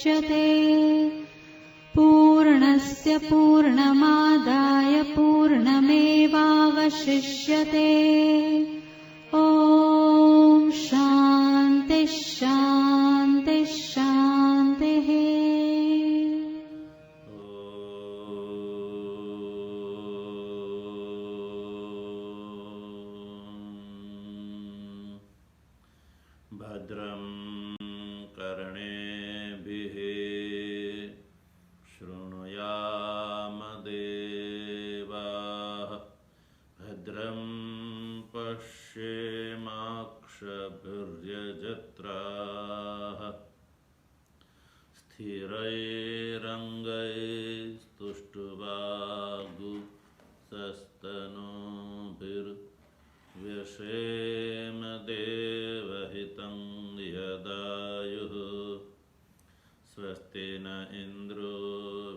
वशिष्यते। पूर्णस्य पूर्णमादाय पूर्णमेवावशिष्यते। ॐ शान्ति शान्ति शान्तिः। भद्रं कर्णेभिः शृणुयाम देवाः। भद्रं पश्येमाक्षभिर्यजत्राः। स्थिरैरङ्गैस्तुष्टुवागुंसस्तनूभिर्व्यसेम देवहितं यदायुः। स्वस्ति न इन्द्रो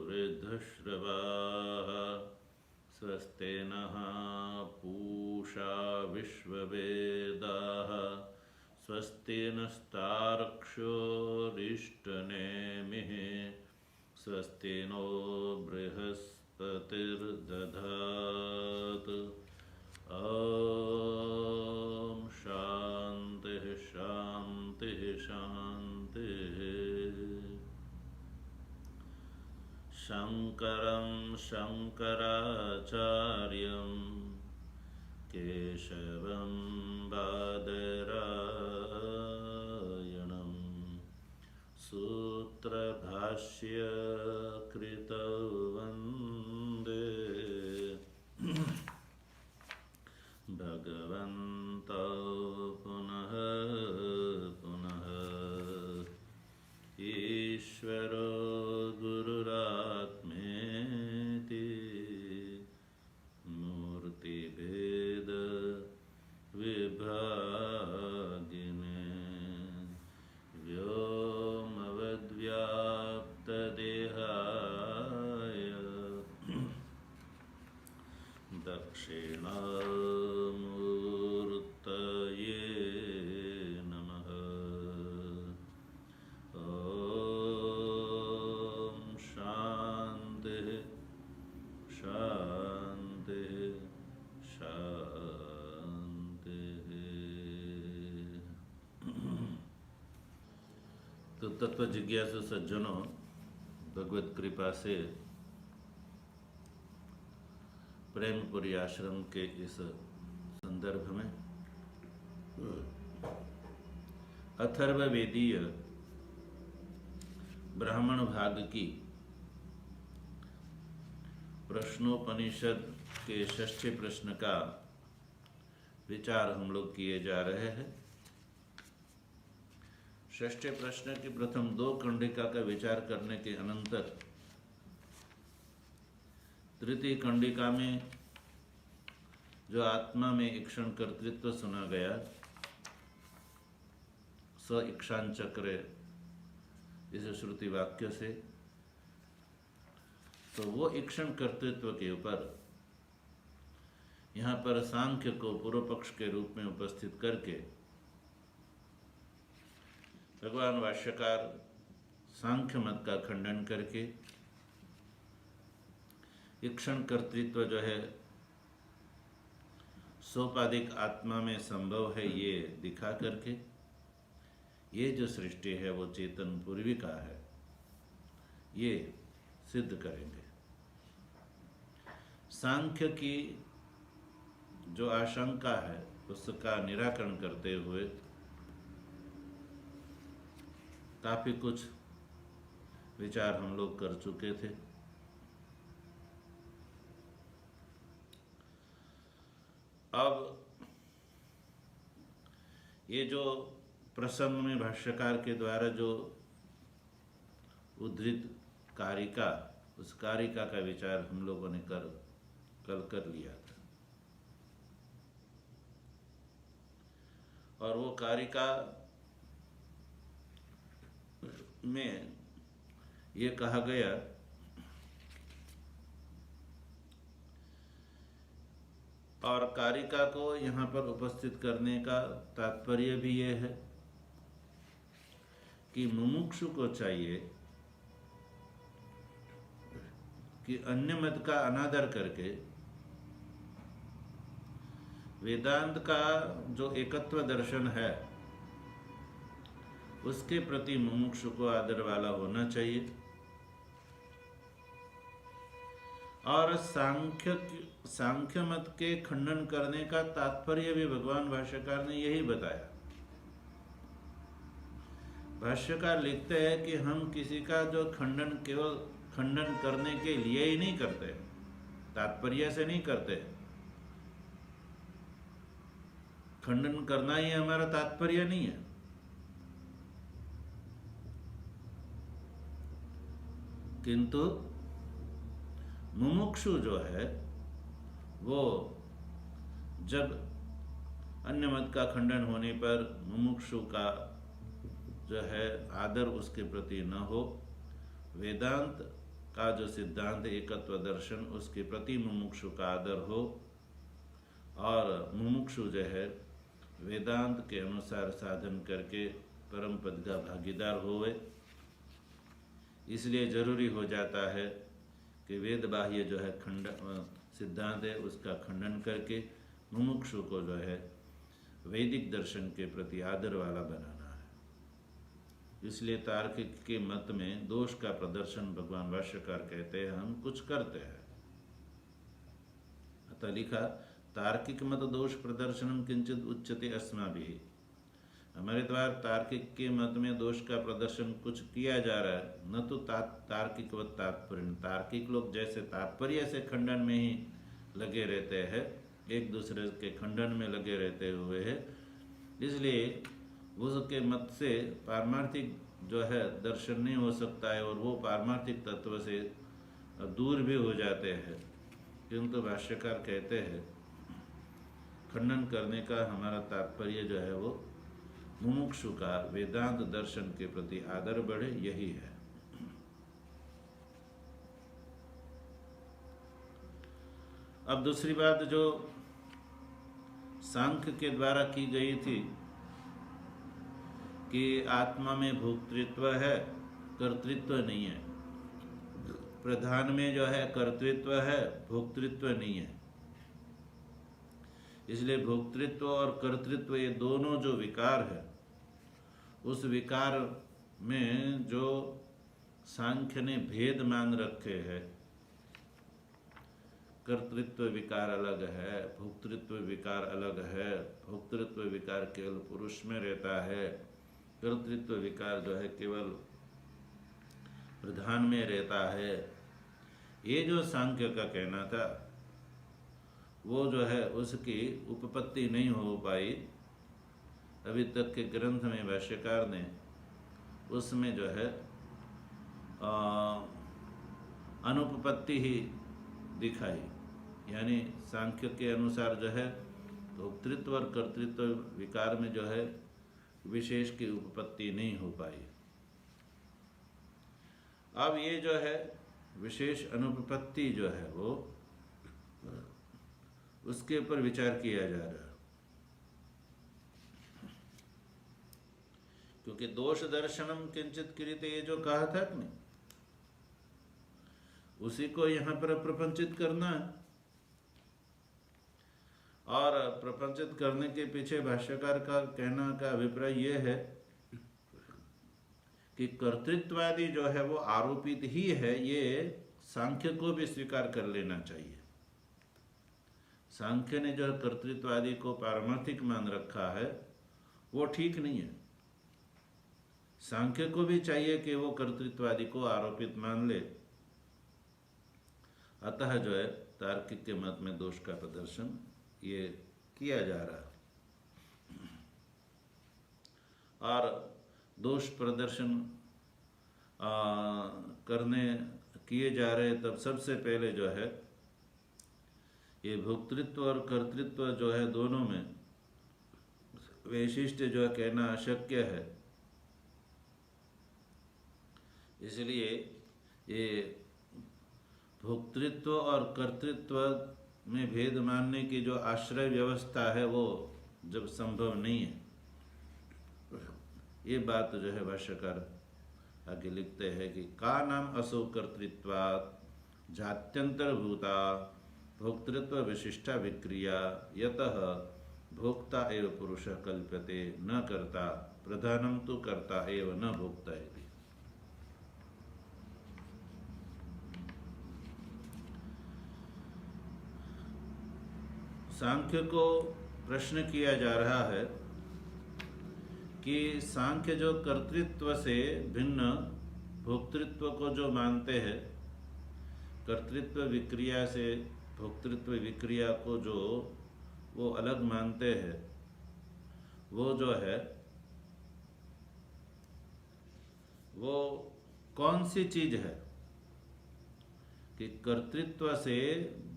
वृद्धश्रवाः। स्वस्ति नः पूषा विश्ववेदाः। स्वस्ति नस्तार्क्ष्योरिष्टनेमिः। स्वस्ति नो बृहस्पतिर्दधातु। ॐ शान्तिः शान्तिः शान्तिः। शङ्करं शङ्कराचार्यं केशवं बादरायणं सूत्रभाष्यकृतौ वन्दे भगवन्तौ पुनः पुनः। ईश्वरो गुरुरात्मेति मूर्तिभेद विभागिने व्योमवद्व्याप्तदेहाय दक्षिणामूर्तये नमः। ॐ शान्तिः शान्तिः शान्तिः। तो तत्व जिज्ञासु सज्जनों, भगवत कृपा से प्रेमपुरी आश्रम के इस संदर्भ में अथर्ववेदीय ब्राह्मण भाग की प्रश्नोपनिषद के षष्ठ प्रश्न का विचार हम लोग किए जा रहे हैं। षष्ठ प्रश्न की प्रथम दो कंडिका का विचार करने के अनंतर तृतीय कंडिका में जो आत्मा में ईक्षण कर्तृत्व सुना गया, स ईक्षान चक्र, इस श्रुति वाक्य से, तो वो ईक्षण कर्तृत्व के ऊपर यहाँ पर सांख्य को पूर्व पक्ष के रूप में उपस्थित करके भगवान भाष्यकार सांख्य मत का खंडन करके ईक्षण कर्तृत्व जो है सोपाधिक आत्मा में संभव है, ये दिखा करके ये जो सृष्टि है वो चेतन पूर्वी का है, ये सिद्ध करेंगे। सांख्य की जो आशंका है उसका निराकरण करते हुए काफी कुछ विचार हम लोग कर चुके थे। अब ये जो प्रसंग में भाष्यकार के द्वारा जो उद्धृत कारिका, उस कारिका का विचार हम लोगों ने कल कर लिया था। और वो कारिका में ये कहा गया और कारिका को यहाँ पर उपस्थित करने का तात्पर्य भी ये है कि मुमुक्षु को चाहिए कि अन्य मत का अनादर करके वेदांत का जो एकत्व दर्शन है उसके प्रति मुमुक्षु को आदर वाला होना चाहिए। और सांख्य मत के खंडन करने का तात्पर्य भी भगवान भाष्यकार ने यही बताया। भाष्यकार लिखते हैं कि हम किसी का जो खंडन केवल खंडन करने के लिए ही नहीं करते, तात्पर्य से नहीं करते। खंडन करना ही हमारा तात्पर्य नहीं है। किंतु मुमुक्षु जो है वो जब अन्य मत का खंडन होने पर मुमुक्षु का जो है आदर उसके प्रति न हो, वेदांत का जो सिद्धांत एकत्व दर्शन उसके प्रति मुमुक्षु का आदर हो, और मुमुक्षु जो है वेदांत के अनुसार साधन करके परम पद का भागीदार होवे। इसलिए जरूरी हो जाता है कि वेद बाह्य जो है सिद्धांत है उसका खंडन करके मुमुक्षु को जो है वैदिक दर्शन के प्रति आदर वाला बनाना है। इसलिए तार्किक के मत में दोष का प्रदर्शन भगवान भाष्यकार कहते हैं हम कुछ करते हैं। अतः लिखा तार्किक मत दोष प्रदर्शनम किंचित उच्यते अस्माभिः। हमारे द्वारा तार्किक के मत में दोष का प्रदर्शन कुछ किया जा रहा है, न तो तार्किक व तात्पर्य। तार्किक लोग जैसे तात्पर्य से खंडन में ही लगे रहते हैं, एक दूसरे के खंडन में लगे रहते हुए है, इसलिए उसके मत से पारमार्थिक जो है दर्शन नहीं हो सकता है और वो पारमार्थिक तत्व से दूर भी हो जाते हैं। किंतु भाष्यकार कहते हैं खंडन करने का हमारा तात्पर्य जो है वो मुमुक्षु का वेदांत दर्शन के प्रति आदर बढ़े, यही है। अब दूसरी बात जो सांख्य के द्वारा की गई थी कि आत्मा में भोक्तृत्व है, कर्तृत्व नहीं है। प्रधान में जो है कर्तृत्व है, भोक्तृत्व नहीं है। इसलिए भोक्तृत्व और कर्तृत्व ये दोनों जो विकार है, उस विकार में जो सांख्य ने भेद मान रखे हैं, कर्तृत्व विकार अलग है, भोक्तृत्व विकार अलग है। भोक्तृत्व विकार केवल पुरुष में रहता है, कर्तृत्व विकार जो है केवल प्रधान में रहता है। ये जो सांख्य का कहना था वो जो है उसकी उपपत्ति नहीं हो पाई। अभी तक के ग्रंथ में भाष्यकार ने उसमें जो है अनुपपत्ति ही दिखाई, यानी सांख्य के अनुसार जो है भोक्तृत्व और कर्तृत्व विकार में जो है विशेष की उपपत्ति नहीं हो पाई। अब ये जो है विशेष अनुपपत्ति जो है वो उसके ऊपर विचार किया जा रहा है, क्योंकि दोष दर्शनम किंचित क्रियते ये जो कहा था कि नहीं, उसी को यहाँ पर प्रपंचित करना है। और प्रपंचित करने के पीछे भाष्यकार का कहना का अभिप्राय ये है कि कर्तृत्वादि जो है वो आरोपित ही है, ये सांख्य को भी स्वीकार कर लेना चाहिए। सांख्य ने जो कर्तृत्वादि को पारमार्थिक मान रखा है वो ठीक नहीं है। सांख्य को भी चाहिए कि वो कर्तृत्वादि को आरोपित मान ले। अतः जो है तार्किक के मत में दोष का प्रदर्शन ये किया जा रहा है। और दोष प्रदर्शन करने किए जा रहे, तब सबसे पहले जो है ये भोक्तृत्व और कर्तृत्व जो है दोनों में वैशिष्ट्य जो है कहना अशक्य है। इसलिए ये भोक्तृत्व और कर्तृत्व में भेद मानने की जो आश्रय व्यवस्था है वो जब संभव नहीं है, ये बात जो है भाष्यकार आगे लिखते हैं कि का नाम असो कर्तृत्वात् जात्यंतरभूता भोक्तृत्व विशिष्टा विक्रिया यतः भोक्ता एव पुरुषः कल्प्यते न कर्ता प्रधानम तो कर्ता एव न भोक्ता इति। सांख्य को प्रश्न किया जा रहा है कि सांख्य जो कर्तृत्व से भिन्न भोक्तृत्व को जो मानते हैं, कर्तृत्व विक्रिया से भोक्तृत्व विक्रिया को जो वो अलग मानते हैं, वो जो है वो कौन सी चीज है कि कर्तृत्व से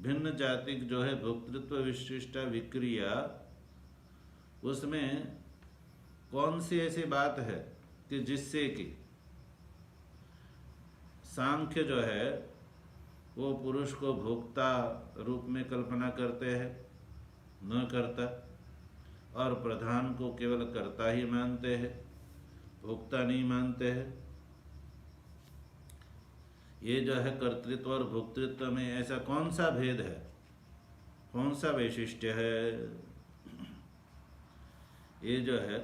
भिन्न जातिक जो है भोक्तृत्व विशिष्टा विक्रिया, उसमें कौन सी ऐसी बात है कि जिससे कि सांख्य जो है वो पुरुष को भोक्ता रूप में कल्पना करते हैं, न करता, और प्रधान को केवल कर्ता ही मानते हैं, भोक्ता नहीं मानते हैं। ये जो है कर्तृत्व और भोक्तृत्व में ऐसा कौन सा भेद है, कौन सा वैशिष्ट्य है, ये जो है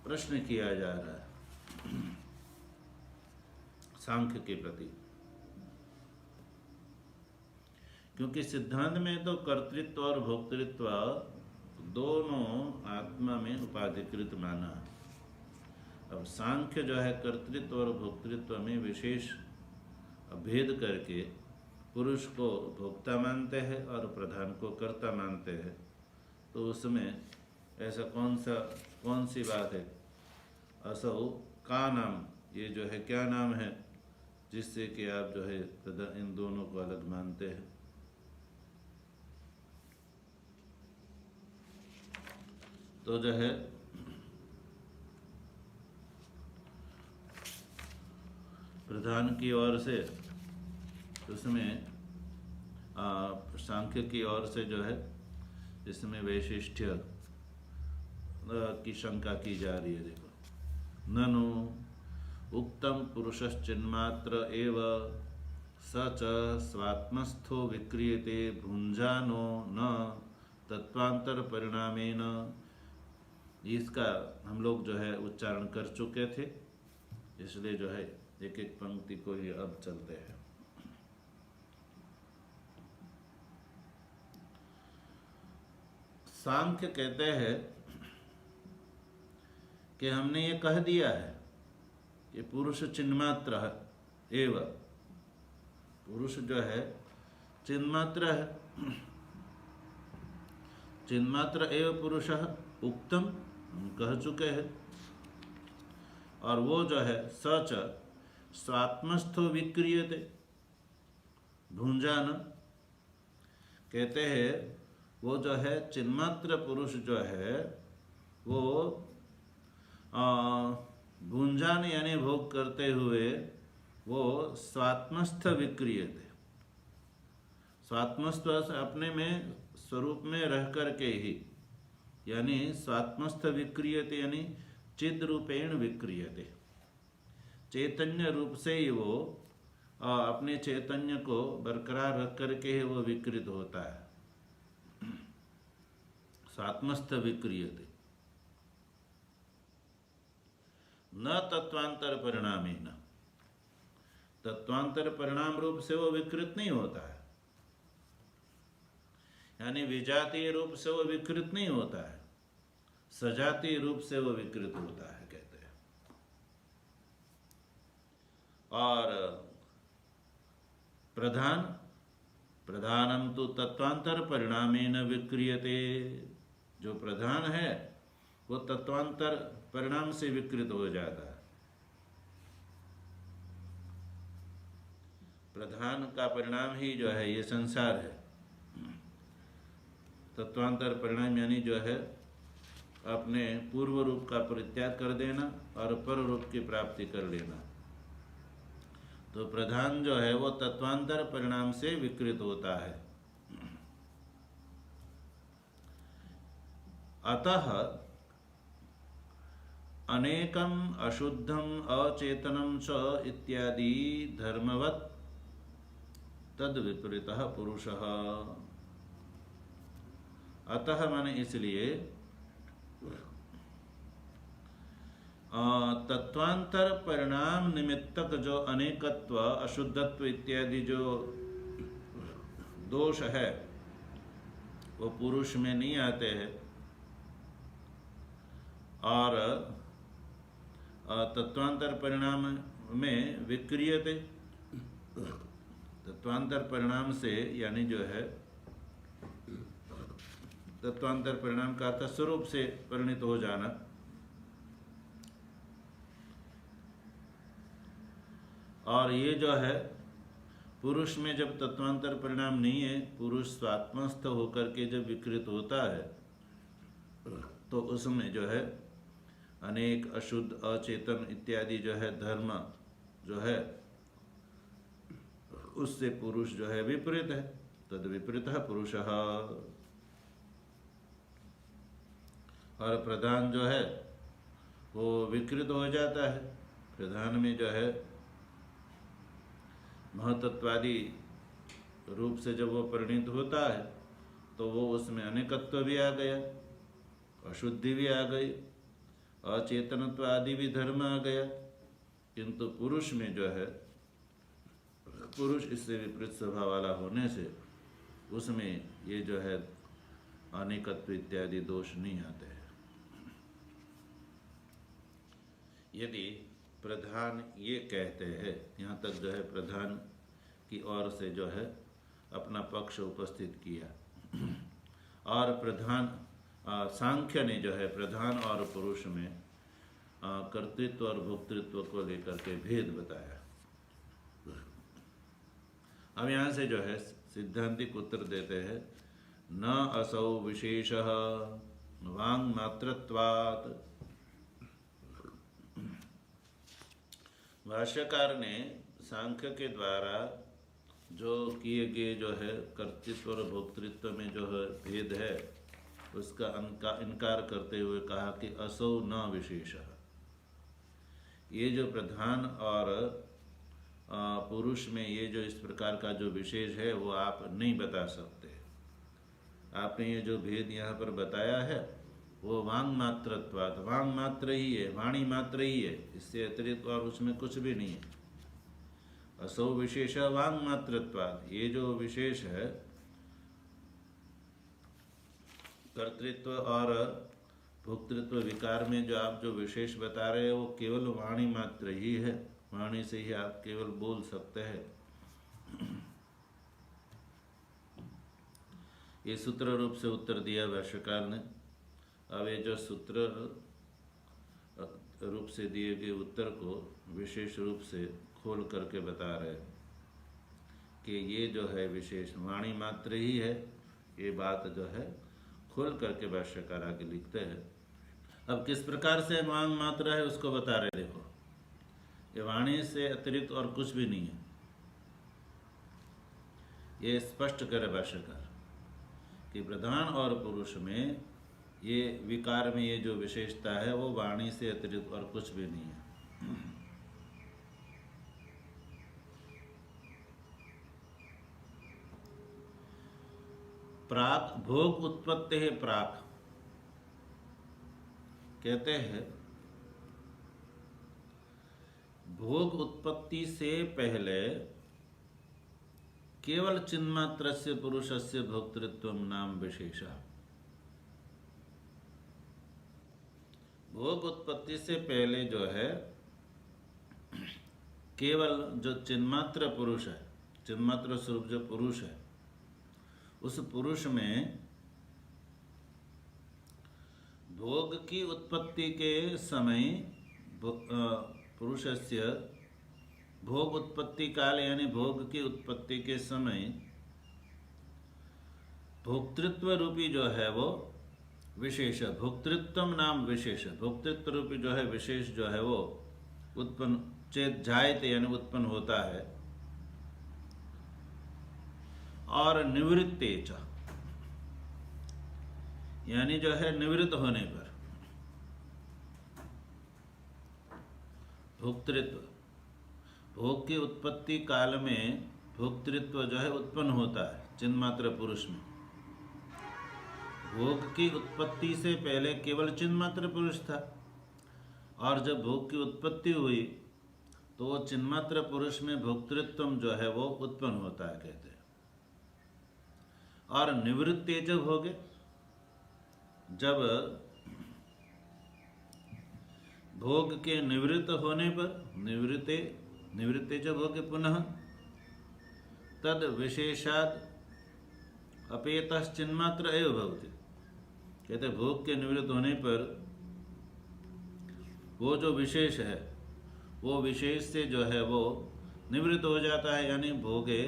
प्रश्न किया जा रहा है सांख्य के प्रति। क्योंकि सिद्धांत में तो कर्तृत्व और भोक्तृत्व दोनों आत्मा में उपाधिकृत माना है। अब सांख्य जो है कर्तृत्व और भोक्तृत्व में विशेष भेद करके पुरुष को भोक्ता मानते हैं और प्रधान को कर्ता मानते हैं। तो उसमें ऐसा कौन सी बात है, असौ का नाम, ये जो है क्या नाम है जिससे कि आप जो है इन दोनों को अलग मानते हैं। तो जो है प्रधान की ओर से उसमें सांख्य की ओर से जो है इसमें वैशिष्ट्य की शंका की जा रही है। देखो, ननु उक्तम पुरुषश्चिन्मात्र एव स च स्वात्मस्थो विक्रियते भुंजानो न तत्वांतर परिणामेन। इसका हम लोग जो है उच्चारण कर चुके थे, इसलिए जो है एक एक पंक्ति को ही अब चलते हैं। सांख्य कहते हैं कि हमने ये कह दिया है कि पुरुष चिन्मात्र है एव, पुरुष जो है चिन्मात्र है, चिन्मात्र एव पुरुषः उक्तम, हम कह चुके हैं। और वो जो है सच स्वात्मस्थो विक्रियते भुंजान, कहते हैं वो जो है चिन्मात्र पुरुष जो है वो भुंजान यानी भोग करते हुए वो स्वात्मस्थ विक्रियते, स्वात्मस्थ अपने में स्वरूप में रह करके ही, यानी स्वात्मस्थ विक्रियते यानी चिद रूपेण विक्रियते, चैतन्य रूप से ही वो अपने चैतन्य को बरकरार रख करके ही वो विकृत होता है। स्वात्मस्थ विक्रियते न तत्वांतर परिणामेन, तत्वांतर परिणाम रूप से वो विकृत नहीं होता है, यानी विजातीय रूप से वो विकृत नहीं होता है, सजातीय रूप से वो विकृत होता है कहते हैं। और प्रधानम तो तत्वांतर परिणामेन विक्रियते, जो प्रधान है वो तत्वांतर परिणाम से विकृत हो जाता है। प्रधान का परिणाम ही जो है ये संसार है, तत्वांतर परिणाम यानी जो है अपने पूर्व रूप का परित्याग कर देना और पर रूप की प्राप्ति कर लेना। तो प्रधान जो है वो तत्वांतर परिणाम से विकृत होता है। अतः अनेकम अशुद्धम अचेतनम च इत्यादि धर्मवत् तद विपरीतः पुरुषः। अतः माने इसलिए तत्वांतर परिणाम निमित्तक जो अनेकत्व, अशुद्धत्व इत्यादि जो दोष है वो पुरुष में नहीं आते हैं। और तत्वांतर परिणाम में विक्रियते, तत्वांतर परिणाम से यानी जो है तत्वांतर परिणाम का अर्थ स्वरूप से परिणित हो जाना। और ये जो है पुरुष में जब तत्वांतर परिणाम नहीं है, पुरुष स्वात्मस्थ होकर के जब विकृत होता है तो उसमें जो है अनेक अशुद्ध, अचेतन इत्यादि जो है धर्म जो है उससे पुरुष जो है विपरीत है। तद विपरीतः पुरुषः। और प्रधान जो है वो विकृत हो जाता है। प्रधान में जो है महतत्वादी रूप से जब वो परिणित होता है तो वो उसमें अनेकत्व भी आ गया, अशुद्धि भी आ गई, अचेतनत्व आदि भी धर्म आ गया। किंतु पुरुष में जो है, पुरुष इससे विपरीत स्वभाव वाला होने से उसमें ये जो है अनेकत्व इत्यादि दोष नहीं आते हैं। यदि प्रधान ये कहते हैं, यहाँ तक जो है प्रधान की ओर से जो है अपना पक्ष उपस्थित किया। और प्रधान सांख्य ने जो है प्रधान और पुरुष में कर्तृत्व और भोक्तृत्व को लेकर के भेद बताया। अब यहाँ से जो है सिद्धांतिक उत्तर देते हैं, न असौ विशेषः वांग मात्रत्वात्। भाष्यकार ने सांख्य के द्वारा जो किए गए जो है कर्तृत्व और भोक्तृत्व में जो है भेद है उसका इनकार करते हुए कहा कि असौ न विशेषः। ये जो प्रधान और पुरुष में ये जो इस प्रकार का जो विशेष है वो आप नहीं बता सकते। आपने ये जो भेद यहाँ पर बताया है वो वांग मात्रत्वात्, वांग मात्र ही है, वाणी मात्र ही है, इससे अतिरिक्त और उसमें कुछ भी नहीं है। असौ विशेष वांग मात्रत्वात्, ये जो विशेष है कर्तृत्व और भोक्तृत्व विकार में जो आप जो विशेष बता रहे हो वो केवल वाणी मात्र ही है, वाणी से ही आप केवल बोल सकते हैं। ये सूत्र रूप से उत्तर दिया भाष्यकार ने। अब ये जो सूत्र रूप से दिए गए उत्तर को विशेष रूप से खोल करके बता रहे हैं कि ये जो है विशेष वाणी मात्र ही है। ये बात जो है खोल करके भाष्यकार आगे लिखते हैं। अब किस प्रकार से वांग मात्र है उसको बता रहे। देखो, ये वाणी से अतिरिक्त और कुछ भी नहीं है। ये स्पष्ट करे भाष्यकार कि प्रधान और पुरुष में ये विकार में ये जो विशेषता है वो वाणी से अतिरिक्त और कुछ भी नहीं है। प्राक भोग उत्पत्ति है। प्राक कहते हैं भोग उत्पत्ति से पहले केवल चिन्मात्रस्य पुरुषस्य भोक्तृत्वं नाम विशेषः। भोग उत्पत्ति से पहले जो है केवल जो चिन्मात्र पुरुष है, चिन्मात्र स्वरूप जो पुरुष है, उस पुरुष में भोग की उत्पत्ति के समय पुरुषस्य भोग उत्पत्ति काल यानी भोग की उत्पत्ति के समय भोक्तृत्व रूपी जो है वो विशेष, भोक्तृत्वम नाम विशेष, भोक्तृत्व रूपी जो है विशेष जो है वो उत्पन्न चेत जायते यानी उत्पन्न होता है। और निवृत्ते च यानी जो है निवृत्त होने पर भोक्तृत्व, भोग की उत्पत्ति काल में भोक्तृत्व जो है उत्पन्न होता है चिन्मात्र पुरुष में। भोग की उत्पत्ति से पहले केवल चिन्मात्र पुरुष था, और जब भोग की उत्पत्ति हुई तो वो चिन्मात्र पुरुष में भोक्तृत्व जो है वो उत्पन्न होता है, कहते हैं। और निवृत्ति जब हो गए, जब भोग के निवृत्त होने पर, निवृत्ते जब हो गए पुनः, तद विशेषाद अपेतः चिन्मात्र एव भवति। कहते भोग के निवृत्त होने पर वो जो विशेष है वो विशेष से जो है वो निवृत्त हो जाता है, यानी भोगे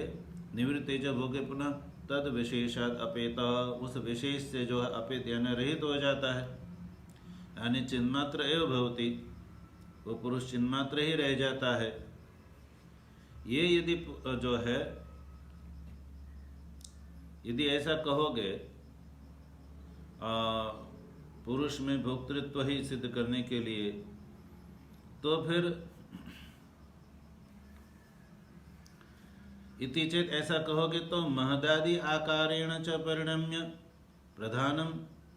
निवृत्ते जब भोगे पुनः तद विशेषाद अपेता, उस विशेष से जो है अपेत यानी रहित हो जाता है, यानी चिन्मात्र एव भवति, वो पुरुष चिन्मात्र ही रह जाता है। ये यदि जो है यदि ऐसा कहोगे पुरुष में भोक्तृत्व ही सिद्ध करने के लिए, तो फिर इति चेत ऐसा कहोगे तो महदादि आकारेण च परिणम्य प्रधानम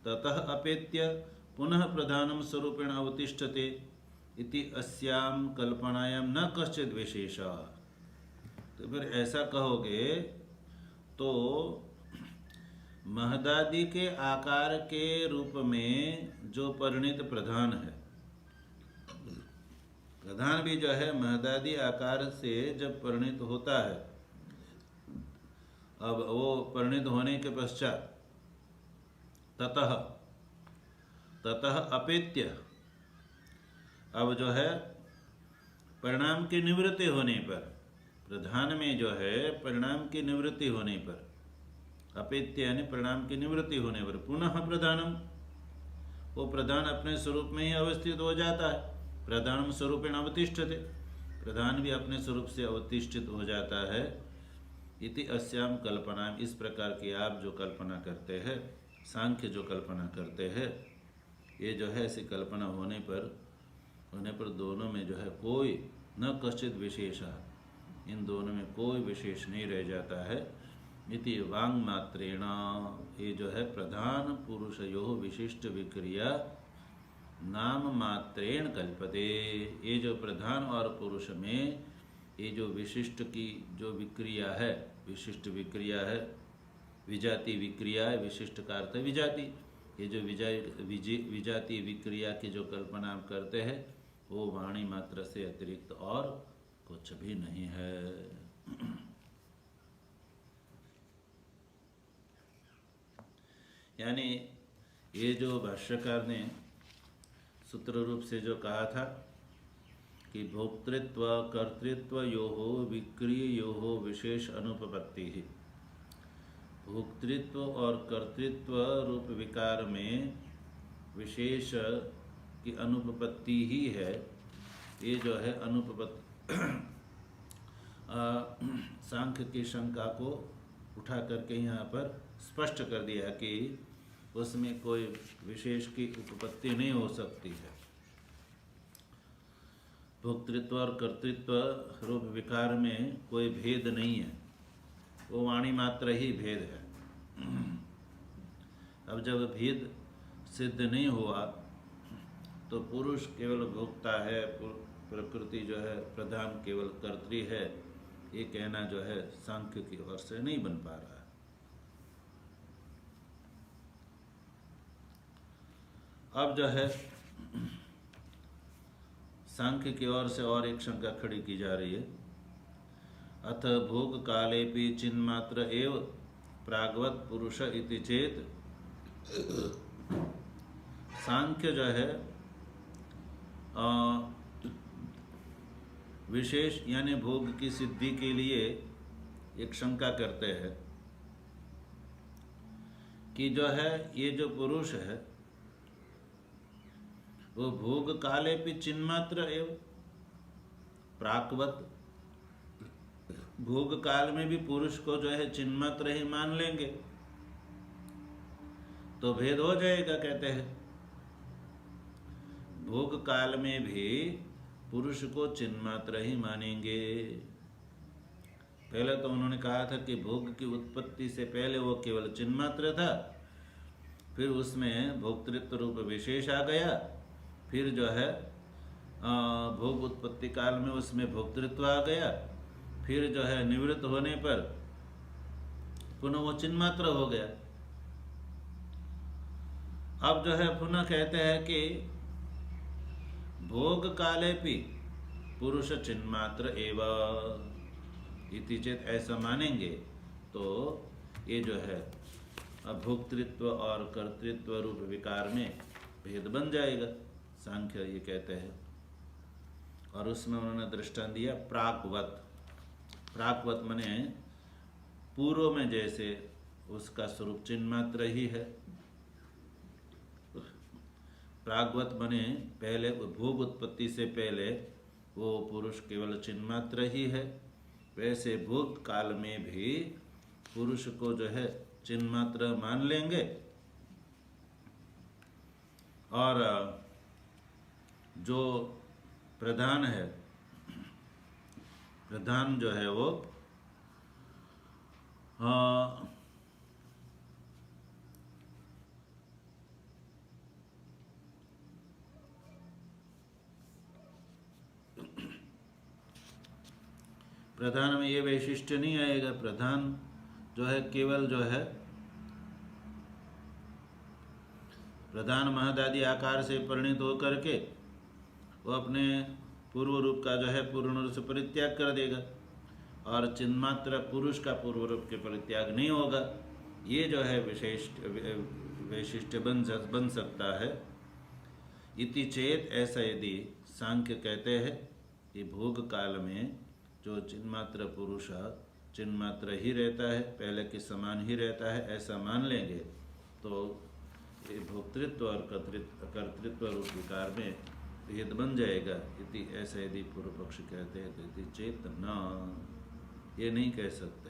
ततः अपेत्य पुनः प्रधानम स्वरूपेण अवतिष्ठते इति अस्याम कल्पनायाम न कश्चित् विशेषः। तो फिर ऐसा कहोगे तो महदादि के आकार के रूप में जो परिणित प्रधान है, प्रधान भी जो है महदादि आकार से जब परिणित होता है, अब वो परिणित होने के पश्चात ततः अपेत्य, अब जो है परिणाम की निवृत्ति होने पर, प्रधान में जो है परिणाम की निवृत्ति होने पर, अपेत्य यानी परिणाम की निवृत्ति होने पर पुनः प्रधानम, वो प्रधान अपने स्वरूप में ही अवस्थित हो जाता है, प्रधानम स्वरूपेण अवतिष्ठते, प्रधान भी अपने स्वरूप से अवतिष्ठित हो जाता है। इति अस्याम कल्पना, इस प्रकार की आप जो कल्पना करते हैं, सांख्य जो कल्पना करते हैं, ये जो है ऐसी कल्पना होने पर दोनों में जो है कोई न कश्चित विशेषः, इन दोनों में कोई विशेष नहीं रह जाता है। इति वांग मात्रेण, ये जो है प्रधान पुरुषयोः विशिष्ट विक्रिया नाम मात्रेण कल्पते, ये जो प्रधान और पुरुष में ये जो विशिष्ट की जो विक्रिया है, विशिष्ट विक्रिया है, विजाति विक्रिया है, विशिष्ट का अर्थ है विजाति, ये जो विजाति विक्रिया की जो कल्पना हम करते हैं वो वाणी मात्र से अतिरिक्त और कुछ भी नहीं है। यानी ये जो भाष्यकार ने सूत्र रूप से जो कहा था कि भोक्तृत्व कर्तृत्व योहो विक्रिय योहो विशेष अनुपपत्ति ही, भोक्तृत्व और कर्तृत्व रूप विकार में विशेष की अनुपपत्ति ही है। ये जो है अनुपपत्ति सांख्य की शंका को उठा करके यहाँ पर स्पष्ट कर दिया कि उसमें कोई विशेष की उपपत्ति नहीं हो सकती है। भोक्तृत्व और कर्तृत्व रूप विकार में कोई भेद नहीं है, वो वाणी मात्र ही भेद है। अब जब भेद सिद्ध नहीं हुआ तो पुरुष केवल भोक्ता है, प्रकृति जो है प्रधान केवल कर्त्री है, ये कहना जो है सांख्य की ओर से नहीं बन पा रहा है। अब जो है सांख्य की ओर से और एक शंका खड़ी की जा रही है। अथ भोग काले भी चिन्मात्र एव प्रागवत पुरुष इति चेत, सांख्य जो है विशेष यानी भोग की सिद्धि के लिए एक शंका करते हैं कि जो है ये जो पुरुष है वो भोग काले भी चिन्मात्र एव प्राकवत, भोग काल में भी पुरुष को जो है चिन्मात्र ही मान लेंगे तो भेद हो जाएगा। कहते हैं भोग काल में भी पुरुष को चिन्मात्र ही मानेंगे, पहले तो उन्होंने कहा था कि भोग की उत्पत्ति से पहले वो केवल चिन्मात्र था, फिर उसमें भोक्तृत्व रूप विशेष आ गया, फिर जो है भोग उत्पत्ति काल में उसमें भोक्तृत्व आ गया, फिर जो है निवृत्त होने पर पुनः वो चिन्मात्र हो गया। अब जो है पुनः कहते हैं कि भोग कालेपि पुरुष चिन्मात्र एवं इति चेत, ऐसा मानेंगे तो ये जो है भोक्तृत्व और कर्तृत्व रूप विकार में भेद बन जाएगा, सांख्य ये कहते हैं। और उसमें उन्होंने दृष्टांत दिया प्राक्वत। प्राक्वत माने पूर्व में जैसे उसका स्वरूप चिन्मात्र ही है, प्राग्वत बने पहले भोग उत्पत्ति से पहले वो पुरुष केवल चिन्मात्र ही है, वैसे भोग काल में भी पुरुष को जो है चिन्मात्र मान लेंगे। और जो प्रधान है, प्रधान जो है वो प्रधान में ये वैशिष्ट्य नहीं आएगा। प्रधान जो है केवल जो है प्रधान महदादि आकार से परिणित होकर के वो अपने पूर्व रूप का जो है पूर्ण रूप से परित्याग कर देगा, और चिन्मात्र पुरुष का पूर्व रूप के परित्याग नहीं होगा। ये जो है वैशिष्ट्य बन सकता है। इति चेत, ऐसा यदि सांख्य कहते हैं कि भोग काल में जो चिन्मात्र पुरुष चिन्मात्र ही रहता है, पहले के समान ही रहता है, ऐसा मान लेंगे तो ये भोक्तृत्व और कर्तृत्व रूप विकार में भेद बन जाएगा। इति ऐसा यदि पूर्व पक्ष कहते हैं तो इति चेत न, ये नहीं कह सकते।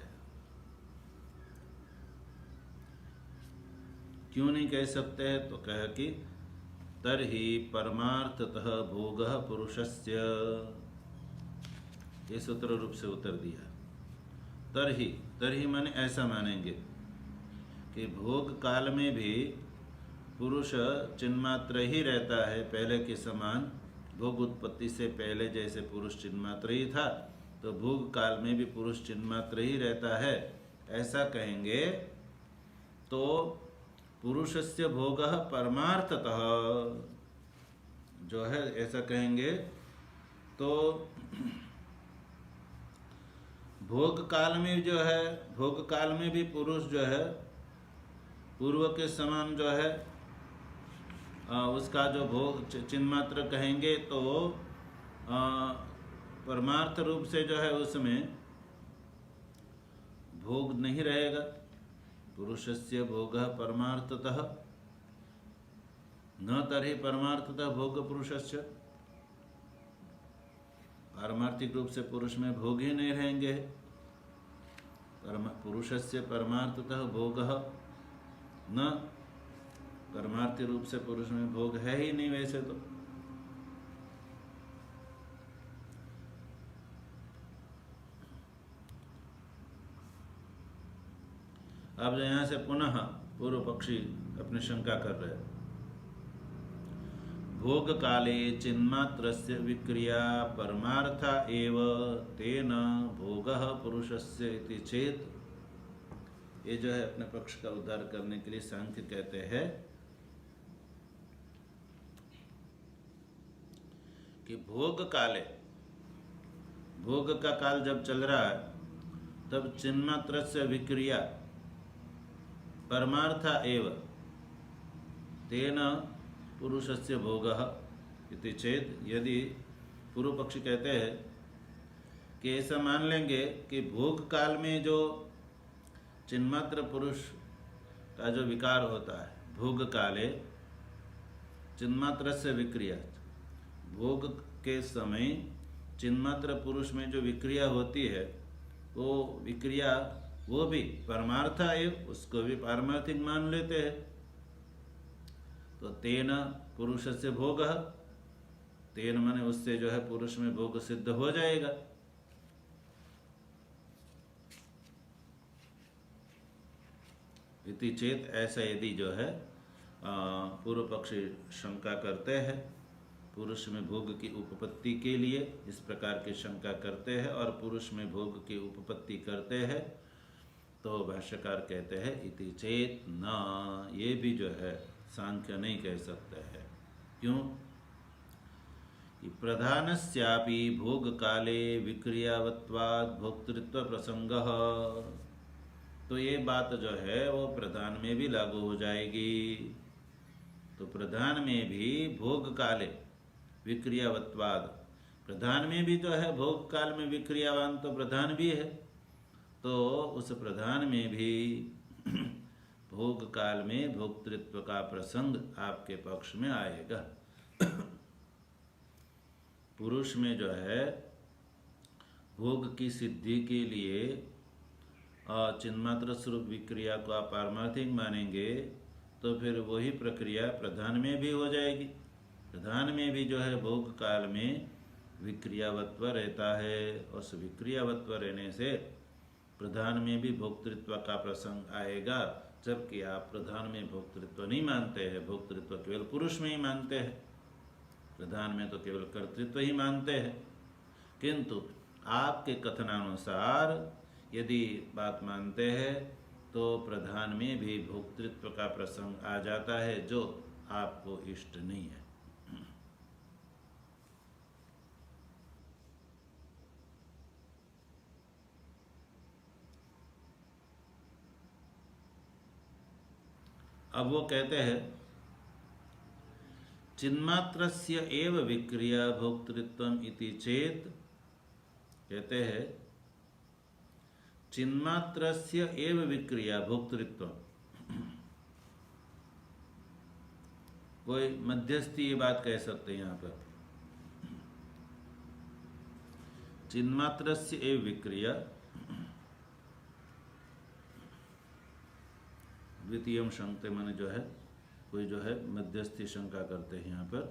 क्यों नहीं कह सकते हैं? तो कह कि तर्हि परमार्थतः भोगः पुरुषस्य, ये सूत्र रूप से उत्तर दिया। तर्हि माने ऐसा मानेंगे कि भोग काल में भी पुरुष चिन्मात्र ही रहता है, पहले के समान। भोग उत्पत्ति से पहले जैसे पुरुष चिन्मात्र ही था, तो भोग काल में भी पुरुष चिन्मात्र ही रहता है, ऐसा कहेंगे तो पुरुषस्य भोगः परमार्थतः जो है, ऐसा कहेंगे तो भोग काल में जो है, भोग काल में भी पुरुष जो है पूर्व के समान जो है उसका जो भोग चिन्मात्र कहेंगे तो परमार्थ रूप से जो है उसमें भोग नहीं रहेगा। पुरुषस्य भोगः परमार्थतः न तर्हि परमार्थतः भोग पुरुषस्य, पारमार्थिक रूप से पुरुष में भोग ही नहीं रहेंगे। पुरुषस्य परमार्थतः भोगः न, परमार्थी रूप से पुरुष में भोग है ही नहीं वैसे तो। अब यहाँ से पुनः पूर्व पक्षी अपनी शंका कर रहे हैं। भोग काले चिन्मात्रस्य विक्रिया परमार्था एव तेन भोगः पुरुषस्य इति चेत, ये जो है अपने पक्ष का उद्धार करने के लिए सांख्य कहते हैं कि भोग काले, भोग का काल जब चल रहा है तब चिन्मात्रस्य विक्रिया परमार्था एव तेन पुरुषस्य भोगः इति चेत, यदि पूर्व पक्षी कहते हैं कि ऐसा मान लेंगे कि भोग काल में जो चिन्मात्र पुरुष का जो विकार होता है, भोग काले चिन्मात्रस्य विक्रिया, भोग के समय चिन्मात्र पुरुष में जो विक्रिया होती है वो विक्रिया वो भी परमार्था है, उसको भी पारमार्थिक मान लेते हैं। तो तेन पुरुषस्य भोगः, तेन माने उससे जो है पुरुष में भोग सिद्ध हो जाएगा। इति चेत, ऐसा यदि जो है पूर्व पक्षी शंका करते हैं, पुरुष में भोग की उपपत्ति के लिए इस प्रकार की शंका करते हैं और पुरुष में भोग की उपपत्ति करते हैं, तो भाष्यकार कहते हैं इति चेत न, ये भी जो है सांख्य नहीं कह सकते हैं। क्यों? प्रधानस्यापि भोग काले विक्रियावत्वात् भोक्तृत्व प्रसंगः, तो ये बात जो है वो प्रधान में भी लागू हो जाएगी। तो प्रधान में भी भोग काले विक्रियावत्वाद, प्रधान में भी जो है भोग काल में विक्रियावान तो प्रधान भी है, तो उस प्रधान में भी भोग काल में भोक्तृत्व का प्रसंग आपके पक्ष में आएगा। पुरुष में जो है भोग की सिद्धि के लिए चिन्मात्र स्वरूप विक्रिया को आप पारमार्थिक मानेंगे, तो फिर वही प्रक्रिया प्रधान में भी हो जाएगी। प्रधान में भी जो है भोग काल में विक्रियावत्व रहता है, उस विक्रियावत्व रहने से प्रधान में भी भोक्तृत्व का प्रसंग आएगा, जबकि आप प्रधान में भोक्तृत्व नहीं मानते हैं, भोक्तृत्व केवल पुरुष में ही मानते हैं, प्रधान में तो केवल कर्तृत्व ही मानते हैं। किंतु आपके कथनानुसार यदि बात मानते हैं तो प्रधान में भी भोक्तृत्व का प्रसंग आ जाता है, जो आपको इष्ट नहीं है। अब वो कहते हैं चिन्मात्रस्य एव विक्रिया भोक्तृत्वम इति चेत, कहते हैं चिन्मात्रस्य एव विक्रिया भोक्तृत्व, कोई मध्यस्थी ये बात कह सकते हैं यहाँ पर, चिन्मात्रस्य एव विक्रिया, द्वितीयम शंकते माने जो है कोई जो है मध्यस्थी शंका करते हैं यहाँ पर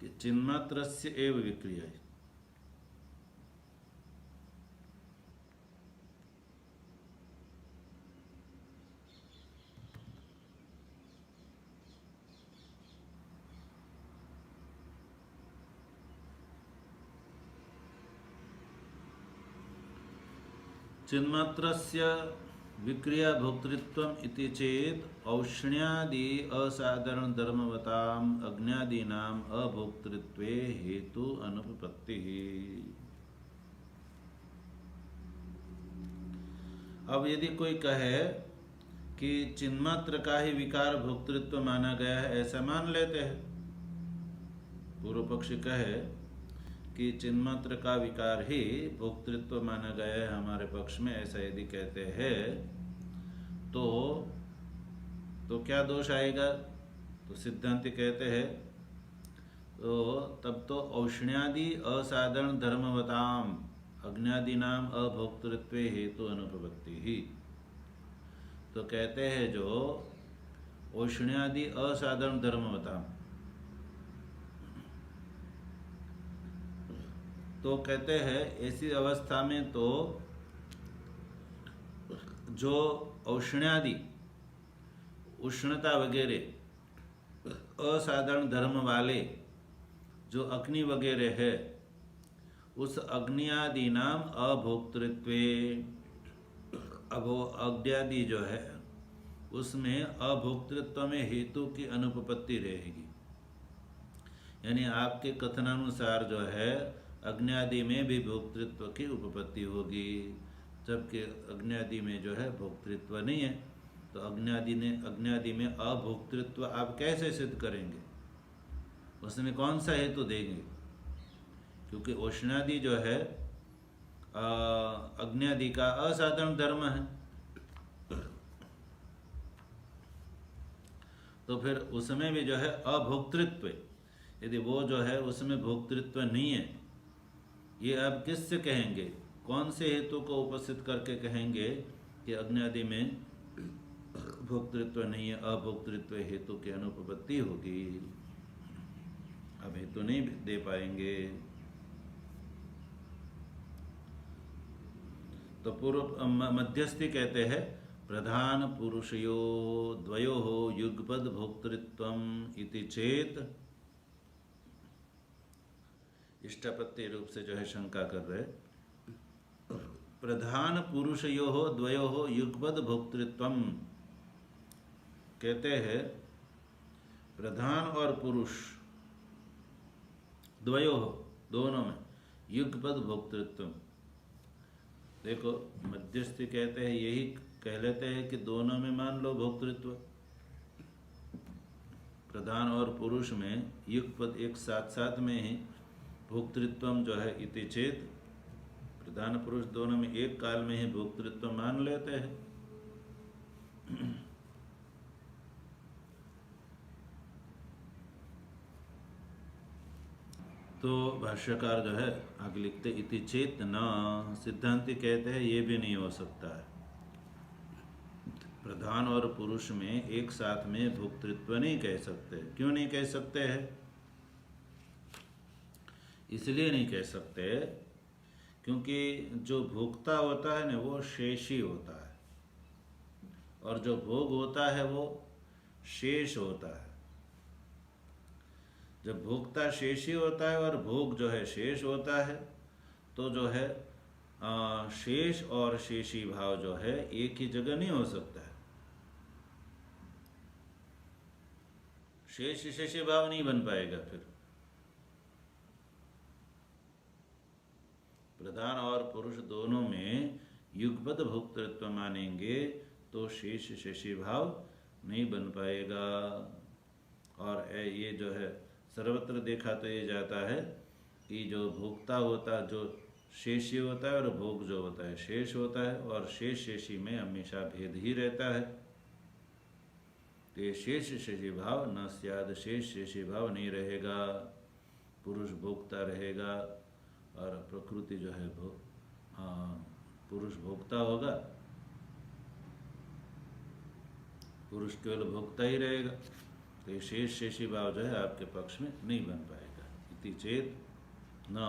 कि चिन्मात्रस्य एव विक्रिया, चिन्मात्रस्य विक्रिया भोक्तृत्वम इति चेत औष्ण्यादि असाधारण धर्मवताम अज्ञादीनाम अभोक्तृत्वे हेतु अनुपपत्ति। अब यदि कोई कहे कि चिन्मात्र का ही विकार भोक्तृत्व माना गया है, ऐसा मान लेते हैं, पूर्व पक्षी कहे कि चिन्मात्र का विकार ही भोक्तृत्व माना गया है हमारे पक्ष में, ऐसा यदि कहते हैं तो क्या दोष आएगा? तो सिद्धांति कहते हैं तो तब तो औष्ण्यादि असाधारण धर्मवताम अज्ञादीनाम अभोक्तृत्वे हेतु अनुपपत्ति ही, तो कहते हैं जो औष्ण्यादि असाधारण धर्मवताम, तो कहते हैं ऐसी अवस्था में तो जो औष्ण्यादि उष्णता वगैरह असाधारण धर्म वाले जो अग्नि वगैरह है, उस अग्नियादि नाम अभोक्तृत्वे, अब वो अग्नि जो है उसमें अभोक्तृत्व में हेतु की अनुपपत्ति रहेगी। यानी आपके कथनानुसार जो है अग्नि में भी भोक्तृत्व की उपपत्ति होगी, जबकि अग्नि में जो है भोक्तृत्व नहीं है। तो अग्नि में अभोक्तृत्व आप कैसे सिद्ध करेंगे? उसमें कौन सा हेतु देंगे? क्योंकि उष्णादि जो है अग्नि का असाधारण धर्म है, तो फिर उसमें भी जो है अभोक्तृत्व, यदि वो जो है उसमें भोक्तृत्व नहीं है, ये आप किससे कहेंगे? कौन से हेतु को उपस्थित करके कहेंगे कि अग्नि में भोक्तृत्व नहीं है, अभोक्तृत्व हेतु की अनुपपत्ति होगी? अब हेतु नहीं दे पाएंगे। तो पूर्व मध्यस्थी कहते हैं प्रधान पुरुषयो द्वयोः युगपद भोक्तृत्वम इति चेत, इष्टापत्ति रूप से जो है शंका कर रहे, प्रधान पुरुषयोः द्वयोः युगपद भोक्तृत्वम, कहते हैं प्रधान और पुरुष द्वयोः दोनों में युगपद भोक्तृत्व। देखो मध्यस्थी कहते हैं, यही कह लेते हैं कि दोनों में मान लो भोक्तृत्व, प्रधान और पुरुष में युगपद एक साथ साथ में ही भोक्तृत्वम जो है इति चेत, प्रधान पुरुष दोनों में एक काल में ही भोक्तृत्व मान लेते हैं। तो भाष्यकार जो है आगे लिखते इति चेत न, सिद्धांति कहते हैं ये भी नहीं हो सकता है, प्रधान और पुरुष में एक साथ में भोक्तृत्व नहीं कह सकते। क्यों नहीं कह सकते हैं? इसलिए नहीं कह सकते क्योंकि जो भोक्ता होता है ना वो शेषी होता है, और जो भोग होता है वो शेष होता है। जब भोक्ता शेषी होता है और भोग जो है शेष होता है, तो जो है शेष और शेषी भाव जो है एक ही जगह नहीं हो सकता है। शेष शेषी भाव नहीं बन पाएगा। फिर प्रधान और पुरुष दोनों में युगपद भोक्तृत्व मानेंगे तो शेष शेषी भाव नहीं बन पाएगा। और ये जो है सर्वत्र देखा तो ये जाता है कि जो भोक्ता होता जो शेषी होता है और भोग जो होता है शेष होता है, और शेष शेषी में हमेशा भेद ही रहता है। तो ये शेष शेषी भाव न स्याद, शेष शेषी भाव नहीं रहेगा, पुरुष भोक्ता रहेगा और प्रकृति जो है पुरुष भोक्ता होगा, पुरुष केवल भोक्ता ही रहेगा। तो ये शेष शेषी भाव जो है आपके पक्ष में नहीं बन पाएगा। इति चेत न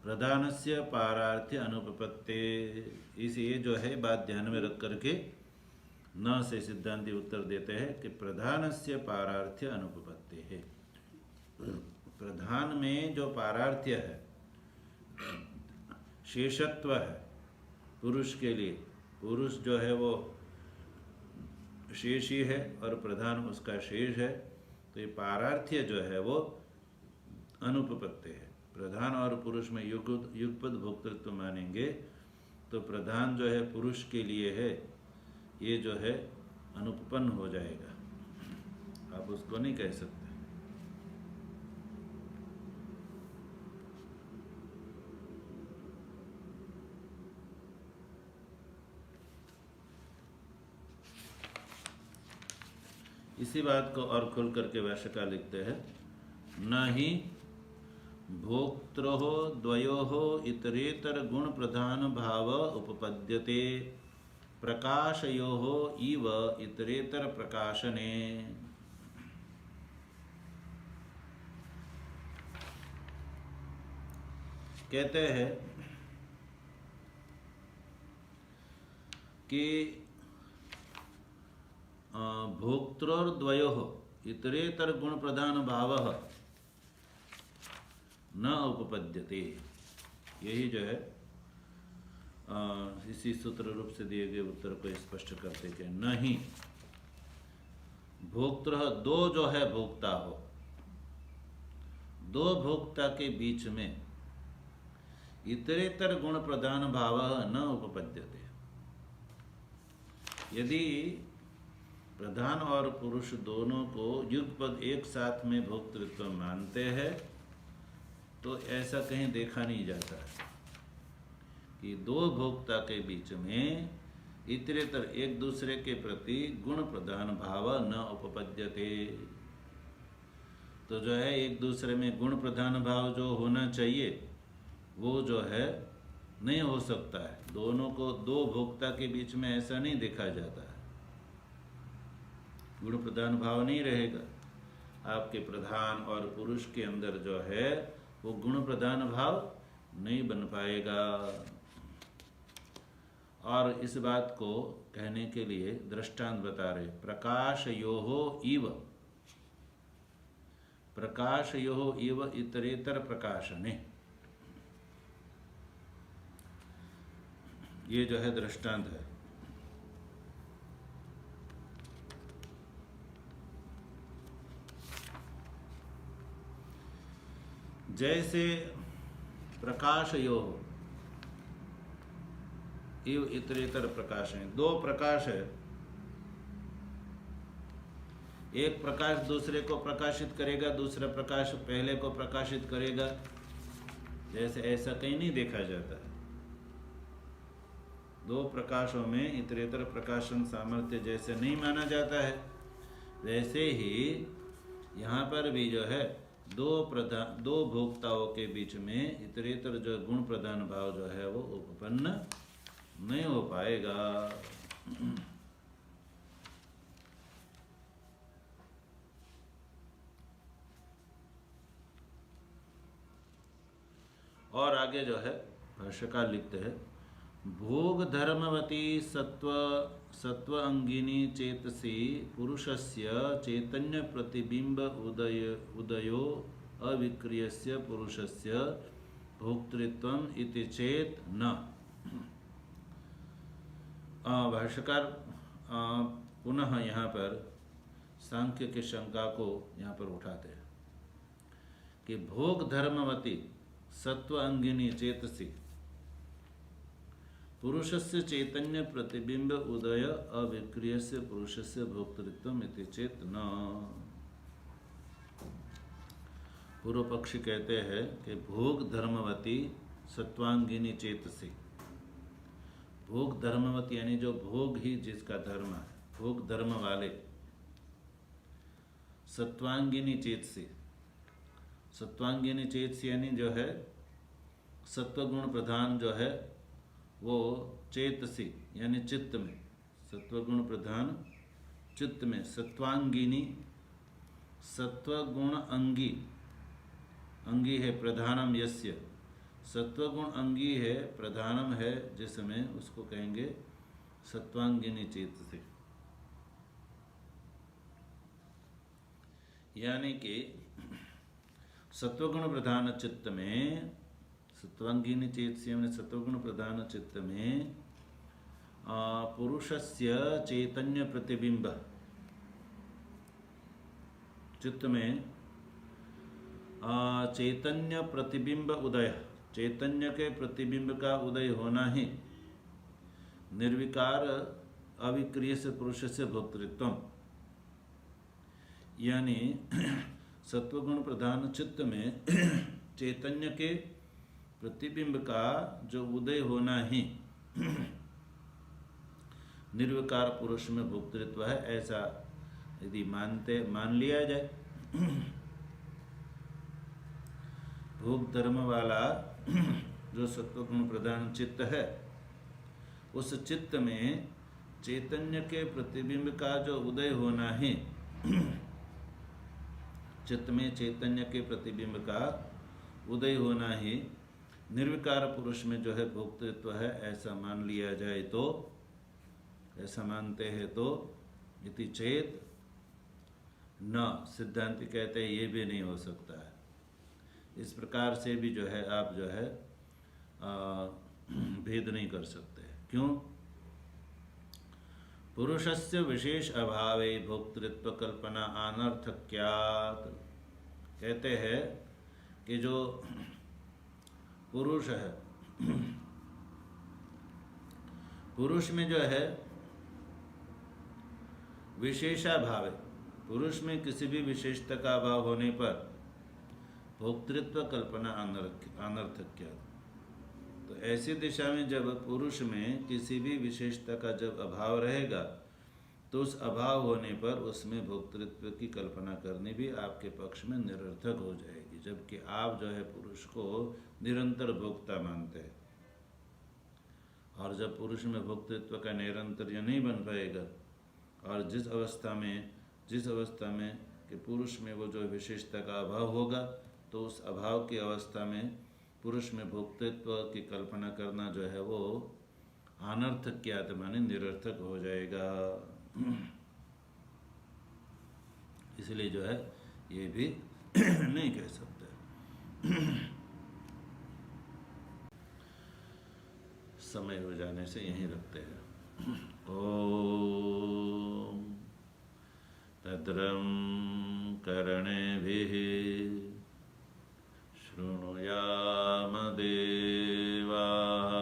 प्रधानस्य पारार्थ्य अनुपपत्ते, इसे जो है बात ध्यान में रख करके न से सिद्धांति उत्तर देते हैं कि प्रधानस्य पारार्थ्य अनुपपत्ति है। प्रधान में जो पारार्थ्य है, शेषत्व है पुरुष के लिए, पुरुष जो है वो शेषी है और प्रधान उसका शेष है, तो ये पारार्थ्य जो है वो अनुपपत्ति है। प्रधान और पुरुष में युगपद भोक्तृत्व मानेंगे तो प्रधान जो है पुरुष के लिए है, ये जो है अनुपपन्न हो जाएगा, आप उसको नहीं कह सकते। इसी बात को और खोल करके भाष्यकार लिखते हैं, न ही भोक्त्रोः द्वयोः इतरेतर गुण प्रधान भाव उपपद्यते प्रकाशयोः इव इतरेतर प्रकाशने। कहते हैं कि भोक्त्रोर्द्वयोः इतरेतर गुण प्रधान भावः न उपपद्यते, यही जो है इसी सूत्र रूप से दिए गए उत्तर को स्पष्ट करते कि नहीं भोक्त्र दो जो है भोक्ता हो, दो भोक्ता के बीच में इतरेतर गुण प्रधान भाव न उपपद्यते। यदि प्रधान और पुरुष दोनों को युगपद एक साथ में भोक्तृत्व मानते हैं तो ऐसा कहीं देखा नहीं जाता है कि दो भोक्ता के बीच में इतरेतर एक दूसरे के प्रति गुण प्रधान भाव न उपपद्यते। तो जो है एक दूसरे में गुण प्रधान भाव जो होना चाहिए वो जो है नहीं हो सकता है। दोनों को दो भोक्ता के बीच में ऐसा नहीं देखा जाता है, गुण प्रधान भाव नहीं रहेगा। आपके प्रधान और पुरुष के अंदर जो है वो गुण प्रधान भाव नहीं बन पाएगा। और इस बात को कहने के लिए दृष्टांत बता रहे, प्रकाशयोः इव, प्रकाशयोः इव इतरेतर प्रकाशने, ये जो है दृष्टांत है। जैसे प्रकाशयोः इव इतरेतर प्रकाश है, दो प्रकाश है, एक प्रकाश दूसरे को प्रकाशित करेगा, दूसरा प्रकाश पहले को प्रकाशित करेगा, जैसे ऐसा कहीं नहीं देखा जाता है। दो प्रकाशों में इतरेतर प्रकाशन सामर्थ्य जैसे नहीं माना जाता है, वैसे ही यहाँ पर भी जो है दो भोक्ताओं के बीच में इतरेतर जो गुण प्रधान भाव जो है वो उत्पन्न नहीं हो पाएगा। और आगे जो है भाष्यकार लिखते हैं, भोग धर्मवती सत्व अंगिनी चेतसी पुरुषस्य चैतन्य प्रतिबिंब उदयो अविक्रियस्य पुरुषस्य भोक्तृत्वम इति चेत न। भाष्यकार पुनः यहाँ पर सांख्य की शंका को यहाँ पर उठाते हैं कि भोग धर्मवती सत्व अंगिनी चेतसी पुरुषस्य चैतन्य प्रतिबिंब उदय अविक्रियस्य पुरुषस्य भोक्तृत्वम इति चेत न। पूर्व पक्षी कहते हैं कि भोग धर्मवती सत्वांगिनी चेतसी, भोग धर्मवती यानी जो भोग ही जिसका धर्म है, भोग धर्म वाले, सत्वांगिनी चेतसी, सत्वांगिनी चेतसी यानी जो है सत्वगुण प्रधान जो है वो चेतसी यानी चित्त में, सत्वगुण प्रधान चित्त में, सत्वांगिनी सत्वगुण अंगी, अंगी है प्रधानम यस्य, सत्वगुण अंगी है प्रधानम है जिसमें, उसको कहेंगे सत्वांगिनी चेतसी। यानी कि सत्वगुण प्रधान चित्त में, सत्वांगिनी चेतसी में सत्वगुण प्रधान चित्त में पुरुषस्य चैतन्य प्रतिबिंब, चित्त में चैतन्य प्रतिबिंब उदय, चैतन्य के प्रतिबिंब का उदय होना ही निर्विकार अविक्रिय से पुरुष से भोक्तृत्व, यानी सत्वगुण प्रधान चित्त में चैतन्य के प्रतिबिंब का जो उदय होना ही निर्विकार पुरुष में भोक्तृत्व है, ऐसा यदि मान लिया जाए, भोग धर्म वाला जो सत्वगुण प्रधान चित्त है, उस चित्त में चैतन्य के प्रतिबिंब का जो उदय होना है, चित्त में चैतन्य के प्रतिबिंब का उदय होना ही निर्विकार पुरुष में जो है भोक्तृत्व है, ऐसा मान लिया जाए तो, ऐसा मानते हैं तो इति चेत न, सिद्धांति कहते हैं ये भी नहीं हो सकता है। इस प्रकार से भी जो है आप जो है भेद नहीं कर सकते। क्यों? पुरुषस्य विशेष अभावे भोक्तृत्व कल्पना अनर्थक्यात्, कहते हैं कि जो पुरुष है, पुरुष में जो है विशेषाभाव, पुरुष में किसी भी विशेषता का अभाव होने पर भोक्तृत्व कल्पना अनर्थक्यात्, तो ऐसी दिशा में जब पुरुष में किसी भी विशेषता का जब अभाव रहेगा तो उस अभाव होने पर उसमें भोक्तृत्व की कल्पना करनी भी आपके पक्ष में निरर्थक हो जाएगी, जबकि आप जो है पुरुष को निरंतर भोक्ता मानते हैं। और जब पुरुष में भोक्तृत्व का निरंतर नहीं बन पाएगा, और जिस अवस्था में कि पुरुष में वो जो विशेषता का अभाव होगा, तो उस अभाव की अवस्था में पुरुष में भोक्तृत्व की कल्पना करना जो है वो अनर्थक किया तो माने निरर्थक हो जाएगा। इसलिए जो है ये भी नहीं कह सकते। समय हो जाने से यहीं रखते हैं। ओम भद्रं कर्णेभिः शृणुयाम देवाः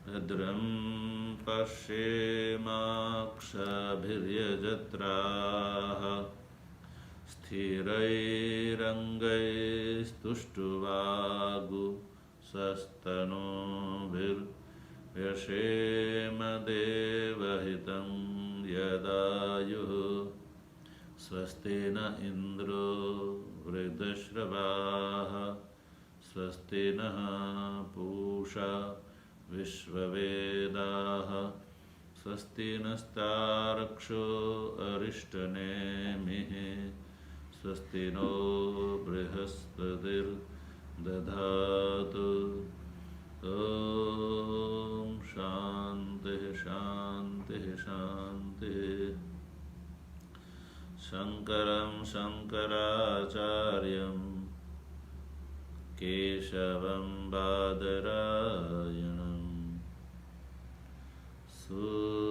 भद्रं पश्येमाक्षभिर्यजत्राः स्थिरैरङ्गैस्तुष्टुवागुंसस्तनूभिर्व्यसेम देवहितं यदायुः स्वस्ति न इन्द्रो वृद्धश्रवाः स्वस्ति नः पूषा विश्ववेदाः स्वस्ति नस्तार्क्ष्यो अरिष्टनेमिः स्वस्ति नो बृहस्पतिर्दधातु। ॐ शान्तिः शान्तिः शान्तिः। शङ्करं शङ्कराचार्यं केशवं बादरायणं सूत्रभाष्यकृतौ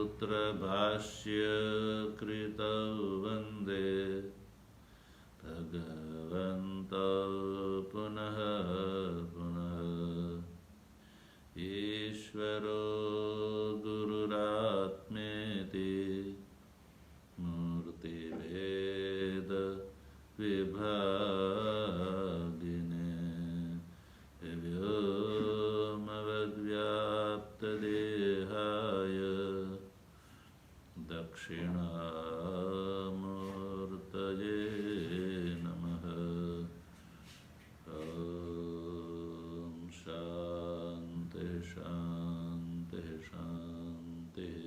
वन्दे भगवन्तौ पुनः पुनः। ईश्वरो गुरुरात्मेति मूर्तिभेद विभागिने व्योमवद्व्याप्तदेहाय दक्षिणामूर्तये नमः। ॐ शान्तिः शान्तिः शान्तिः।